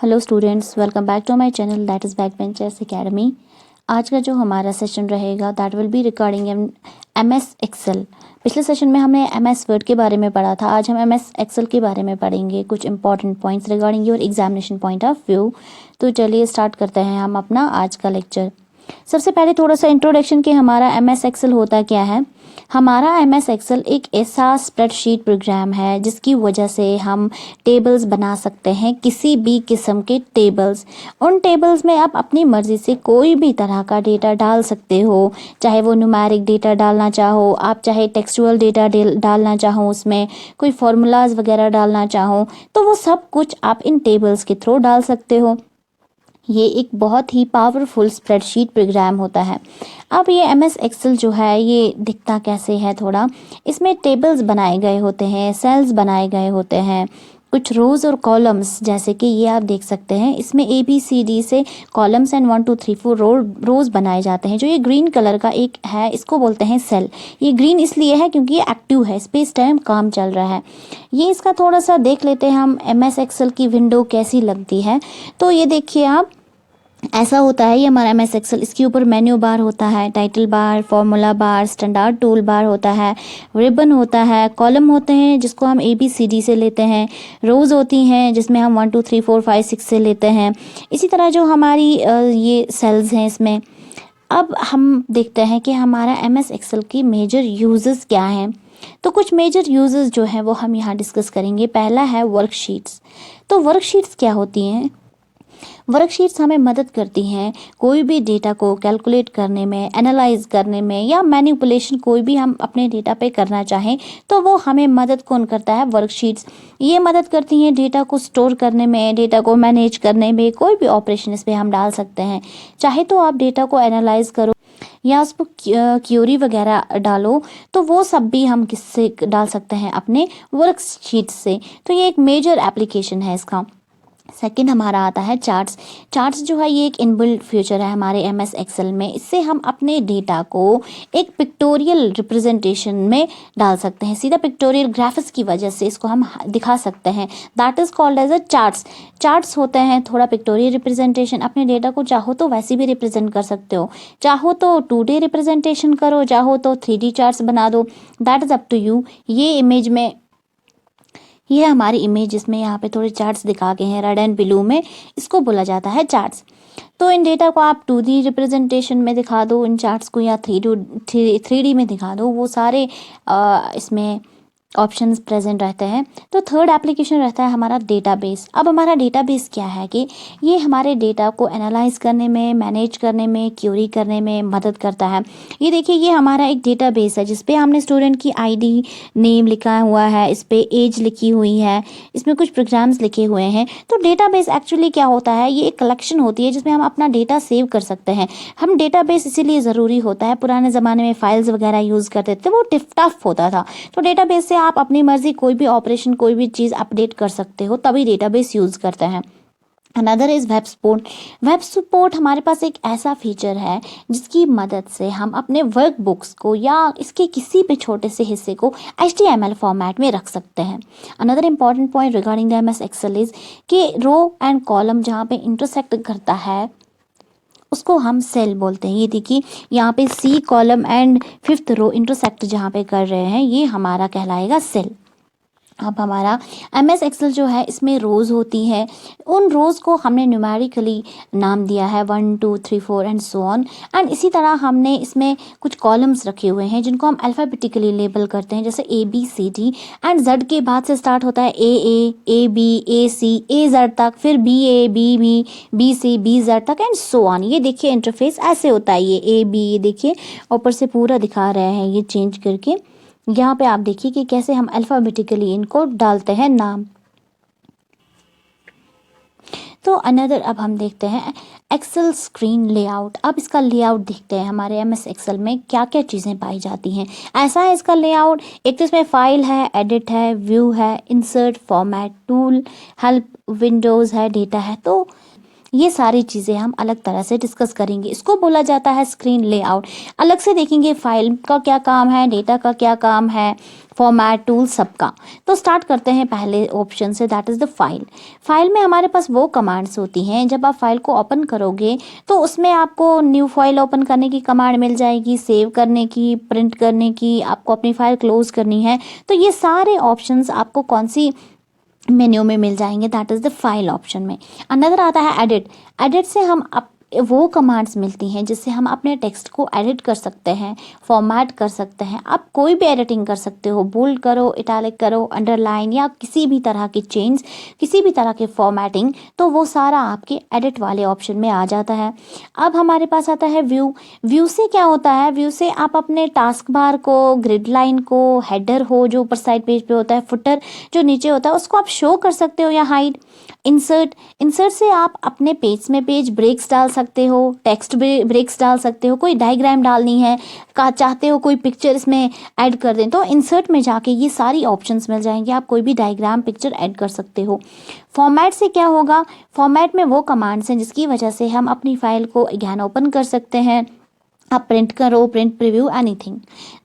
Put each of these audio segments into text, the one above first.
Hello students, welcome back to my channel that is backbenchers academy. आज का जो हमारा सेशन रहेगा that will be regarding MS Excel. पिछले सेशन में हमने एमएस वर्ड के बारे में पढ़ा था। आज हम एमएस एक्सेल के बारे में पढ़ेंगे, कुछ important points regarding your examination point of view. तो चलिए स्टार्ट करते हैं हम अपना आज का लेक्चर। सबसे पहले थोड़ा सा इंट्रोडक्शन कि हमारा एमएस एक्सेल होता क्या है। हमारा एमएस एक्सेल एक ऐसा स्प्रेडशीट प्रोग्राम है जिसकी वजह से हम टेबल्स बना सकते हैं, किसी भी किस्म के टेबल्स। उन टेबल्स में आप अपनी मर्ज़ी से कोई भी तरह का डेटा डाल सकते हो, चाहे वो न्यूमेरिक डेटा डालना चाहो आप, चाहे टेक्सचुअल डेटा डालना चाहो, उसमें कोई फार्मूलाज वगैरह डालना चाहो, तो वो सब कुछ आप इन टेबल्स के थ्रू डाल सकते हो। ये एक बहुत ही पावरफुल स्प्रेडशीट प्रोग्राम होता है। अब ये एमएस एक्सेल जो है ये दिखता कैसे है, थोड़ा इसमें टेबल्स बनाए गए होते हैं, सेल्स बनाए गए होते हैं, कुछ रोज़ और कॉलम्स, जैसे कि ये आप देख सकते हैं इसमें ABCD से कॉलम्स एंड 1 2 3 4 रोज़ बनाए जाते हैं। जो ये ग्रीन कलर का एक है इसको बोलते हैं सेल। ये ग्रीन इसलिए है क्योंकि ये एक्टिव है, स्पेस टाइम काम चल रहा है। ये इसका थोड़ा सा देख लेते हैं हम एमएस एक्सेल की विंडो कैसी लगती है। तो ये देखिए आप, ऐसा होता है ये हमारा एमएस एक्सेल। इसके ऊपर मेन्यू बार होता है, title bar, formula bar, standard tool bar होता है, रिबन होता है, कॉलम होते हैं जिसको हम ABCD से लेते हैं, रोज़ होती हैं जिसमें हम 1 2 3 4 5 6 से लेते हैं। इसी तरह जो हमारी ये सेल्स हैं इसमें। अब हम देखते हैं कि हमारा एमएस एक्सेल की मेजर यूजेस क्या हैं। तो कुछ मेजर यूजेस जो हैं वो हम यहाँ डिस्कस करेंगे। पहला है वर्कशीट्स। तो वर्कशीट्स क्या होती हैं? वर्कशीट्स हमें मदद करती हैं कोई भी डेटा को कैलकुलेट करने में, एनालाइज करने में, या मैनिपुलेशन कोई भी हम अपने डेटा पे करना चाहें तो वो हमें मदद कौन करता है? वर्कशीट्स। ये मदद करती हैं डेटा को स्टोर करने में, डेटा को मैनेज करने में, कोई भी ऑपरेशन इस पर हम डाल सकते हैं। चाहे तो आप डेटा को एनालाइज करो या उस पर क्यूरी वगैरह डालो, तो वो सब भी हम किससे डाल सकते हैं? अपने वर्कशीट से। तो ये एक मेजर एप्लीकेशन है इसका। सेकंड हमारा आता है चार्ट्स। चार्ट्स जो है ये एक इनबिल्ट फीचर है हमारे एमएस एक्सेल में। इससे हम अपने डेटा को एक पिक्टोरियल रिप्रेजेंटेशन में डाल सकते हैं। सीधा पिक्टोरियल ग्राफिक्स की वजह से इसको हम दिखा सकते हैं। That is called as a charts. Charts होते हैं थोड़ा पिक्टोरियल रिप्रेजेंटेशन। अपने डेटा को चाहो तो वैसे भी रिप्रेजेंट कर सकते हो, चाहो तो 2D रिप्रेजेंटेशन करो, चाहो तो 3D चार्ट्स बना दो, that is up to you. ये इमेज में, ये हमारी इमेज जिसमें यहाँ पे थोड़े चार्ट्स दिखा गए हैं रेड एंड ब्लू में, इसको बोला जाता है चार्ट्स। तो इन डेटा को आप 2D रिप्रेजेंटेशन में दिखा दो इन चार्ट्स को, या 3D में दिखा दो, वो सारे इसमें ऑप्शंस प्रेजेंट रहते हैं। तो थर्ड एप्लीकेशन रहता है हमारा डेटाबेस। अब हमारा डेटाबेस क्या है कि ये हमारे डेटा को एनालाइज करने में, मैनेज करने में, क्यूरी करने में मदद करता है। ये देखिए ये हमारा एक डेटाबेस है जिस पे हमने स्टूडेंट की ID नेम लिखा हुआ है, इस पे एज लिखी हुई है, इसमें कुछ प्रोग्राम्स लिखे हुए हैं। तो डेटाबेस एक्चुअली क्या होता है? ये एक कलेक्शन होती है जिसमें हम अपना डेटा सेव कर सकते हैं। हम डेटाबेस इसीलिए ज़रूरी होता है, पुराने ज़माने में फाइल्स वगैरह यूज़ करते थे, वो टफ होता था। तो डेटाबेस से आप अपनी मर्जी कोई भी ऑपरेशन, कोई भी चीज़ अपडेट कर सकते हो, तभी डेटाबेस यूज़ करते हैं। Another is web support. Web support हमारे पास एक ऐसा फीचर है जिसकी मदद से हम अपने वर्क बुक्स को या इसके किसी भी छोटे से हिस्से को HTML फॉर्मेट में रख सकते हैं। Another important point regarding the MS Excel is कि रो एंड कॉलम जहाँ पे इंटरसेक्ट करता है उसको हम सेल बोलते हैं। ये देखिए यहाँ पे C column and 5th row intersect जहाँ पे कर रहे हैं, ये हमारा कहलाएगा सेल। अब हमारा MS एक्सेल जो है इसमें रोज़ होती है। उन रोज़ को हमने न्यूमेरिकली नाम दिया है 1 2 3 4 एंड सो ऑन। एंड इसी तरह हमने इसमें कुछ कॉलम्स रखे हुए हैं जिनको हम अल्फ़ाबेटिकली लेबल करते हैं, जैसे ABCD एंड Z के बाद से स्टार्ट होता है AA, AB, AC, AZ तक, फिर BA, BB, BC, BZ तक एंड सो ऑन। ये देखिए इंटरफेस ऐसे होता है। ये AB, ये देखिए ऊपर से पूरा दिखा रहे हैं ये चेंज करके। यहाँ पे आप देखिए कि कैसे हम अल्फ़ाबेटिकली इनको डालते हैं नाम। तो अनदर अब हम देखते हैं एक्सेल स्क्रीन लेआउट। अब इसका लेआउट देखते हैं हमारे एमएस एक्सेल में क्या क्या चीज़ें पाई जाती हैं। ऐसा है इसका लेआउट, एक तो इसमें फाइल है, एडिट है, व्यू है, insert, format, tool, help, Windows है, डेटा है। तो ये सारी चीज़ें हम अलग तरह से डिस्कस करेंगे। इसको बोला जाता है स्क्रीन लेआउट। अलग से देखेंगे फाइल का क्या काम है, डेटा का क्या काम है, फॉर्मेट, टूल, सबका। तो स्टार्ट करते हैं पहले ऑप्शन से, that is the file. File में हमारे पास वो कमांड्स होती हैं, जब आप फाइल को ओपन करोगे तो उसमें आपको न्यू फाइल ओपन करने की कमांड मिल जाएगी, सेव करने की, प्रिंट करने की, आपको अपनी फाइल क्लोज करनी है। तो ये सारे ऑप्शंस आपको कौन सी मेन्यू में मिल जाएंगे, that is the file option में। अनदर आता है एडिट। एडिट से हम वो कमांड्स मिलती हैं जिससे हम अपने टेक्स्ट को एडिट कर सकते हैं, फॉर्मेट कर सकते हैं। आप कोई भी एडिटिंग कर सकते हो, बोल्ड करो, इटैलिक करो, अंडरलाइन या किसी भी तरह की चेंज, किसी भी तरह की फॉर्मेटिंग, तो वो सारा आपके एडिट वाले ऑप्शन में आ जाता है। अब हमारे पास आता है व्यू। व्यू से क्या होता है, व्यू से आप अपने टास्क बार को, ग्रिड लाइन को, हेडर हो जो ऊपर साइड पेज पे होता है, फुटर जो नीचे होता है, उसको आप शो कर सकते हो या हाइड। इंसर्ट, इंसर्ट से आप अपने पेज में पेज ब्रेक्स डाल सकते हो, टेक्स्ट ब्रेक्स डाल सकते हो, कोई डायग्राम डालनी है का चाहते हो, कोई पिक्चर इसमें ऐड कर दें तो इंसर्ट में जाके ये सारी ऑप्शंस मिल जाएंगे, आप कोई भी डायग्राम पिक्चर ऐड कर सकते हो। फॉर्मेट से क्या होगा, फॉर्मेट में वो कमांड्स हैं जिसकी वजह से हम अपनी फाइल को अगेन ओपन कर सकते हैं, आप प्रिंट करो, print preview, anything.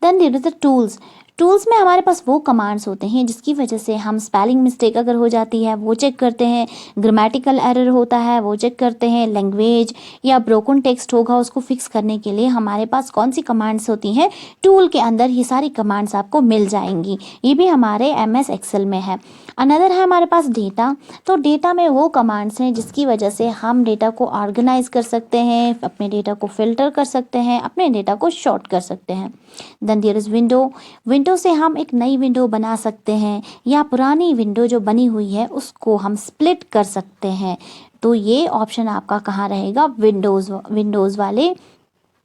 Then there is the tools. Tools में हमारे पास वो कमांड्स होते हैं जिसकी वजह से हम स्पेलिंग मिस्टेक अगर हो जाती है वो चेक करते हैं, ग्रामेटिकल एरर होता है वो चेक करते हैं, लैंग्वेज या ब्रोकन टेक्स्ट होगा उसको फिक्स करने के लिए हमारे पास कौन सी कमांड्स होती हैं, टूल के अंदर ये सारी कमांड्स आपको मिल जाएंगी। ये भी हमारे एमएस एक्सेल में है। अनदर है हमारे पास डेटा। तो डेटा में वो कमांड्स हैं जिसकी वजह से हम डेटा को ऑर्गेनाइज कर सकते हैं, अपने डेटा को फिल्टर कर सकते हैं, अपने डेटा को शॉर्ट कर सकते हैं। Then there is window. Window से हम एक नई विंडो बना सकते हैं या पुरानी विंडो जो बनी हुई है उसको हम स्प्लिट कर सकते हैं। तो ये ऑप्शन आपका कहाँ रहेगा, विंडोज़ वाले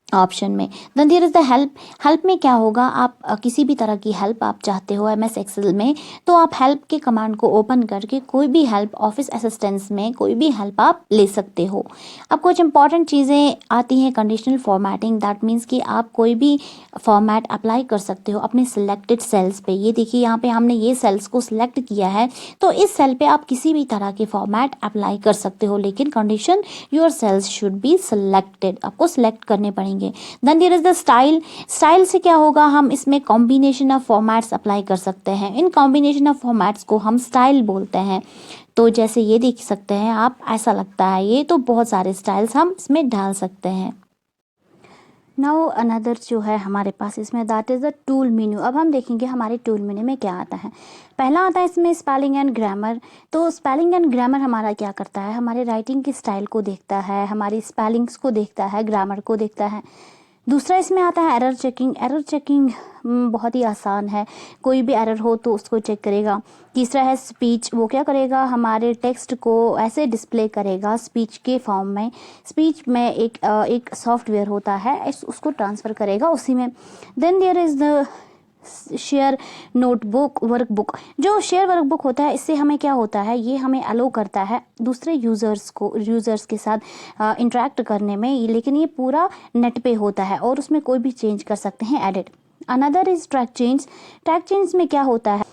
ऑप्शन में। Then there is the help. Help में क्या होगा, आप किसी भी तरह की हेल्प आप चाहते हो एमएस एक्सेल में तो आप हेल्प के कमांड को ओपन करके कोई भी हेल्प, ऑफिस असिस्टेंस में कोई भी हेल्प आप ले सकते हो। अब कुछ इंपॉर्टेंट चीज़ें आती हैं, कंडीशनल फॉर्मेटिंग, दैट मीन्स कि आप कोई भी फॉर्मेट अप्लाई कर सकते हो अपने सिलेक्टेड सेल्स पे। ये देखिए यहाँ पे हमने ये सेल्स को सिलेक्ट किया है तो इस सेल पे आप किसी भी तरह के फॉर्मेट अप्लाई कर सकते हो, लेकिन condition your cells should be selected, आपको सिलेक्ट करने पड़ेंगे। Then there is the style. Style से क्या होगा, हम इसमें कॉम्बिनेशन ऑफ फॉर्मेट्स अप्लाई कर सकते हैं, इन कॉम्बिनेशन ऑफ फॉर्मेट्स को हम स्टाइल बोलते हैं। तो जैसे ये देख सकते हैं आप, ऐसा लगता है ये, तो बहुत सारे स्टाइल्स हम इसमें डाल सकते हैं। नाउ अनदर जो है हमारे पास इसमें, that is the tool menu. अब हम देखेंगे हमारे टूल मेन्यू में क्या आता है। पहला आता है इसमें स्पेलिंग एंड ग्रामर। तो स्पेलिंग एंड ग्रामर हमारा क्या करता है, हमारे राइटिंग की स्टाइल को देखता है, हमारी स्पेलिंग्स को देखता है, ग्रामर को देखता है। दूसरा इसमें आता है एरर चेकिंग। एरर चेकिंग बहुत ही आसान है, कोई भी एरर हो तो उसको चेक करेगा। तीसरा है स्पीच। वो क्या करेगा, हमारे टेक्स्ट को ऐसे डिस्प्ले करेगा स्पीच के फॉर्म में। स्पीच में एक सॉफ्टवेयर होता है, उसको ट्रांसफ़र करेगा उसी में। Then there is the share notebook workbook. जो शेयर वर्कबुक होता है इससे हमें क्या होता है, ये हमें अलो करता है दूसरे यूज़र्स के साथ इंटरेक्ट करने में, लेकिन ये पूरा नेट पे होता है और उसमें कोई भी चेंज कर सकते हैं, edit. Another is track change. Track change में क्या होता है,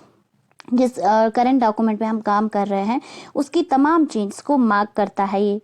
जिस करंट डॉक्यूमेंट पे हम काम कर रहे हैं उसकी तमाम चेंज को मार्क करता है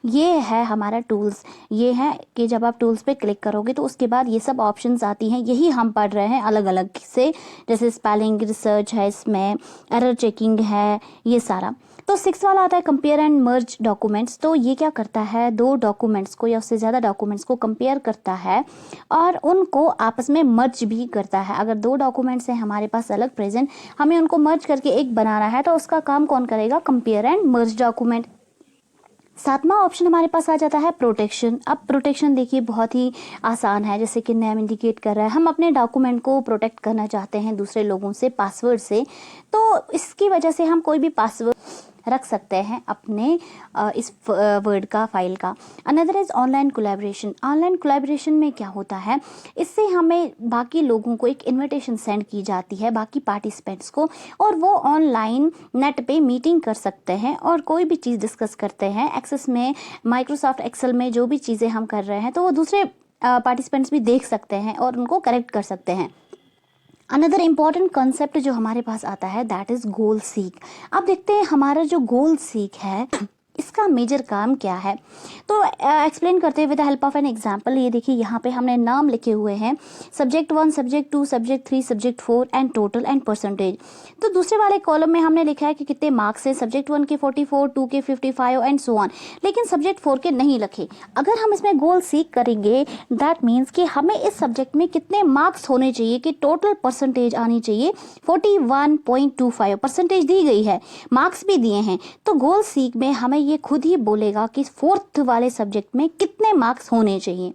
ये है हमारा टूल्स। ये है कि जब आप टूल्स पे क्लिक करोगे तो उसके बाद ये सब ऑप्शंस आती हैं, यही हम पढ़ रहे हैं अलग अलग से, जैसे स्पेलिंग रिसर्च है, इसमें एरर चेकिंग है, ये सारा। तो 6 वाला आता है कंपेयर एंड मर्ज डॉक्यूमेंट्स। तो ये क्या करता है, दो डॉक्यूमेंट्स को या उससे ज़्यादा डॉक्यूमेंट्स को कंपेयर करता है और उनको आपस में मर्ज भी करता है। अगर दो डॉक्यूमेंट्स हैं हमारे पास अलग प्रेजेंट, हमें उनको मर्ज करके एक बनाना है तो उसका काम कौन करेगा, कंपेयर एंड मर्ज डॉक्यूमेंट। 7वां ऑप्शन हमारे पास आ जाता है प्रोटेक्शन। अब प्रोटेक्शन देखिए बहुत ही आसान है, जैसे कि नेम इंडिकेट कर रहा है, हम अपने डॉक्यूमेंट को प्रोटेक्ट करना चाहते हैं दूसरे लोगों से, पासवर्ड से। तो इसकी वजह से हम कोई भी पासवर्ड रख सकते हैं अपने इस वर्ड का फाइल का। Another is online collaboration. Online collaboration में क्या होता है, इससे हमें बाकी लोगों को एक इनविटेशन सेंड की जाती है, बाकी पार्टिसिपेंट्स को, और वो ऑनलाइन नेट पे मीटिंग कर सकते हैं और कोई भी चीज़ डिस्कस करते हैं। एक्सेस में, माइक्रोसॉफ्ट एक्सेल में जो भी चीज़ें हम कर रहे हैं तो वो दूसरे पार्टिसिपेंट्स भी देख सकते हैं और उनको करेक्ट कर सकते हैं। अनदर इम्पॉर्टेंट कंसेप्ट जो हमारे पास आता है दैट इज़ गोल सीक। अब देखते हैं हमारा जो गोल सीक है इसका मेजर काम क्या है। तो एक्सप्लेन करते हैं with the help of an example. ये देखिए यहाँ पे हमने नाम लिखे हुए हैं, subject 1, subject 2, subject 3, subject 4 and total and percentage. तो दूसरे वाले कॉलम में हमने लिखा है कि कितने मार्क्स हैं, सब्जेक्ट 1 के 44, 2 के 55 एंड सो ऑन, लेकिन सब्जेक्ट 4 के नहीं लिखे। अगर हम इसमें गोल सीक करेंगे दैट मीन्स कि हमें इस सब्जेक्ट में कितने मार्क्स होने चाहिए, कि टोटल परसेंटेज आनी चाहिए 41.25 परसेंटेज दी गई है, मार्क्स भी दिए हैं। तो गोल सीक में हमें ये खुद ही बोलेगा कि 4th वाले सब्जेक्ट में कितने मार्क्स होने चाहिए।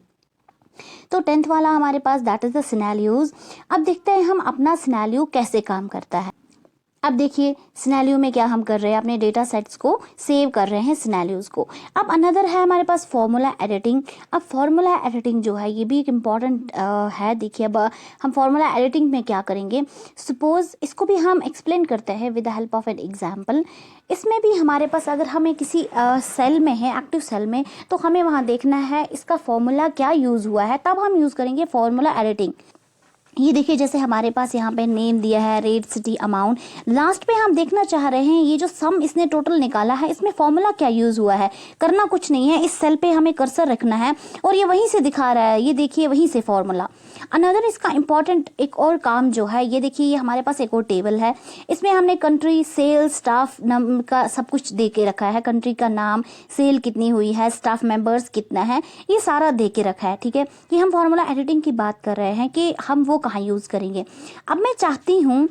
तो 10th वाला हमारे पास दैट इज द सिनेरियोज। अब देखते हैं हम अपना सिनेरियो कैसे काम करता है। अब देखिए सिनेरियो में क्या हम कर रहे हैं, अपने डेटा सेट्स को सेव कर रहे हैं सिनेरियोज को। अब अनदर है हमारे पास फॉर्मूला एडिटिंग। अब फॉर्मूला एडिटिंग जो है ये भी एक इम्पॉर्टेंट है। देखिए अब हम फॉर्मूला एडिटिंग में क्या करेंगे, सपोज इसको भी हम एक्सप्लेन करते हैं with the help of an example. इसमें भी हमारे पास अगर हमें किसी सेल में है, एक्टिव सेल में, तो हमें वहाँ देखना है इसका फॉर्मूला क्या यूज़ हुआ है, तब हम यूज़ करेंगे फॉर्मूला एडिटिंग। ये देखिए जैसे हमारे पास यहाँ पे नेम दिया है, रेट, सिटी, अमाउंट, लास्ट पे हम देखना चाह रहे हैं ये जो सम इसने टोटल निकाला है इसमें फॉर्मूला क्या यूज़ हुआ है। करना कुछ नहीं है, इस सेल पे हमें कर्सर रखना है और ये वहीं से दिखा रहा है, ये देखिए वहीं से फॉर्मूला। अनदर इसका इंपॉर्टेंट एक और काम जो है, ये देखिए ये हमारे पास एक और टेबल है, इसमें हमने कंट्री, सेल, स्टाफ का सब कुछ दे के रखा है, कंट्री का नाम, सेल कितनी हुई है, स्टाफ मेंबर्स कितना है, ये सारा दे के रखा है। ठीक है, ये हम फॉर्मूला एडिटिंग की बात कर रहे हैं कि हम वो कहाँ यूज़ करेंगे। अब मैं चाहती हूँ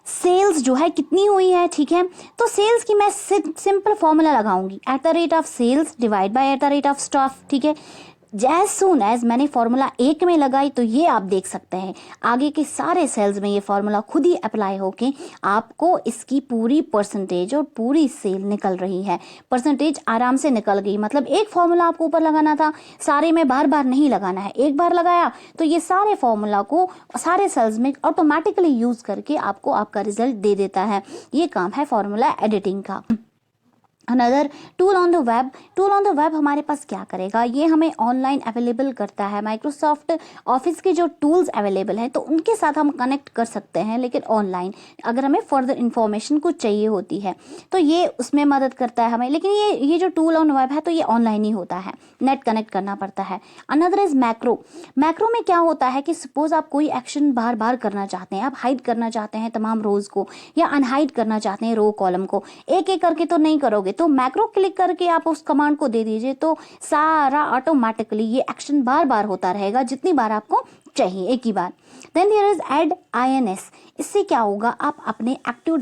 सेल्स जो है कितनी हुई है। ठीक है, तो सेल्स की मैं सिंपल फॉर्मूला लगाऊंगी, at the rate of sales divide by at the rate of staff. ठीक है, जैज सून एज मैंने फॉर्मूला 1 में लगाई तो ये आप देख सकते हैं आगे के सारे सेल्स में ये फॉर्मूला खुद ही अप्लाई होके आपको इसकी पूरी परसेंटेज और पूरी सेल निकल रही है। परसेंटेज आराम से निकल गई, मतलब एक फॉर्मूला आपको ऊपर लगाना था, सारे में बार बार नहीं लगाना है, एक बार लगाया तो ये सारे फॉर्मूला को सारे सेल्स में ऑटोमेटिकली यूज करके आपको आपका रिजल्ट दे देता है। ये काम है फॉर्मूला एडिटिंग का। Another tool on the web. Tool on the web हमारे पास क्या करेगा, ये हमें ऑनलाइन अवेलेबल करता है। माइक्रोसॉफ्ट ऑफिस के जो टूल्स अवेलेबल हैं तो उनके साथ हम कनेक्ट कर सकते हैं, लेकिन ऑनलाइन अगर हमें फर्दर इन्फॉर्मेशन कुछ चाहिए होती है तो ये उसमें मदद करता है हमें। लेकिन ये जो टूल ऑन वेब है तो ये ऑनलाइन ही होता है, नेट कनेक्ट करना पड़ता है। Another is macro. मैक्रो में क्या होता है कि सपोज आप कोई एक्शन बार बार करना चाहते हैं, आप हाइड करना चाहते हैं तमाम रोज को या अनहाइड करना चाहते हैं रो कॉलम को, एक एक करके तो नहीं करोगे, तो मैक्रो क्लिक करके आप उस कमांड को दे दीजिए तो सारा ऑटोमेटिकली ये एक्शन बार बार होता रहेगा जितनी बार आपको चाहिए, एक ही बार। Then there is add INS। इससे क्या होगा, आप अपने एक्टिव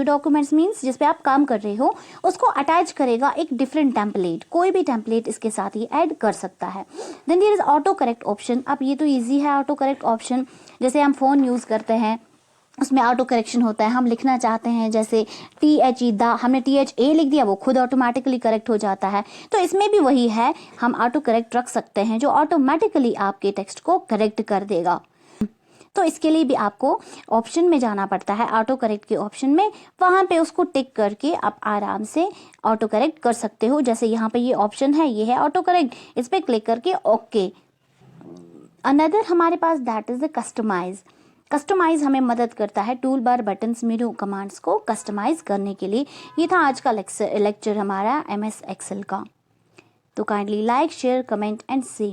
डॉक्यूमेंट्स मीन्स जिस पे आप काम कर रहे हो उसको अटैच करेगा एक डिफरेंट टेम्पलेट, कोई भी टेम्पलेट इसके साथ ही ऐड कर सकता है। Then there is auto correct option. अब ये तो ईजी है ऑटो करेक्ट ऑप्शन, जैसे हम फोन यूज करते हैं उसमें ऑटो करेक्शन होता है, हम लिखना चाहते हैं जैसे THE दा, हमने THA लिख दिया वो खुद ऑटोमेटिकली करेक्ट हो जाता है। तो इसमें भी वही है, हम ऑटो करेक्ट रख सकते हैं जो ऑटोमेटिकली आपके टेक्स्ट को करेक्ट कर देगा। तो इसके लिए भी आपको ऑप्शन में जाना पड़ता है, ऑटो करेक्ट के ऑप्शन में, वहाँ पे उसको टिक करके आप आराम से ऑटो करेक्ट कर सकते हो। जैसे यहाँ पे ये ऑप्शन है, ये है ऑटो करेक्ट, इस पर क्लिक करके ओके। अनदर हमारे पास that is the customize. Customize हमें मदद करता है tool bar, buttons, menu, commands को कस्टमाइज करने के लिए। ये था आज का लेक्चर हमारा MS एक्सेल का। तो kindly like, share, comment and C.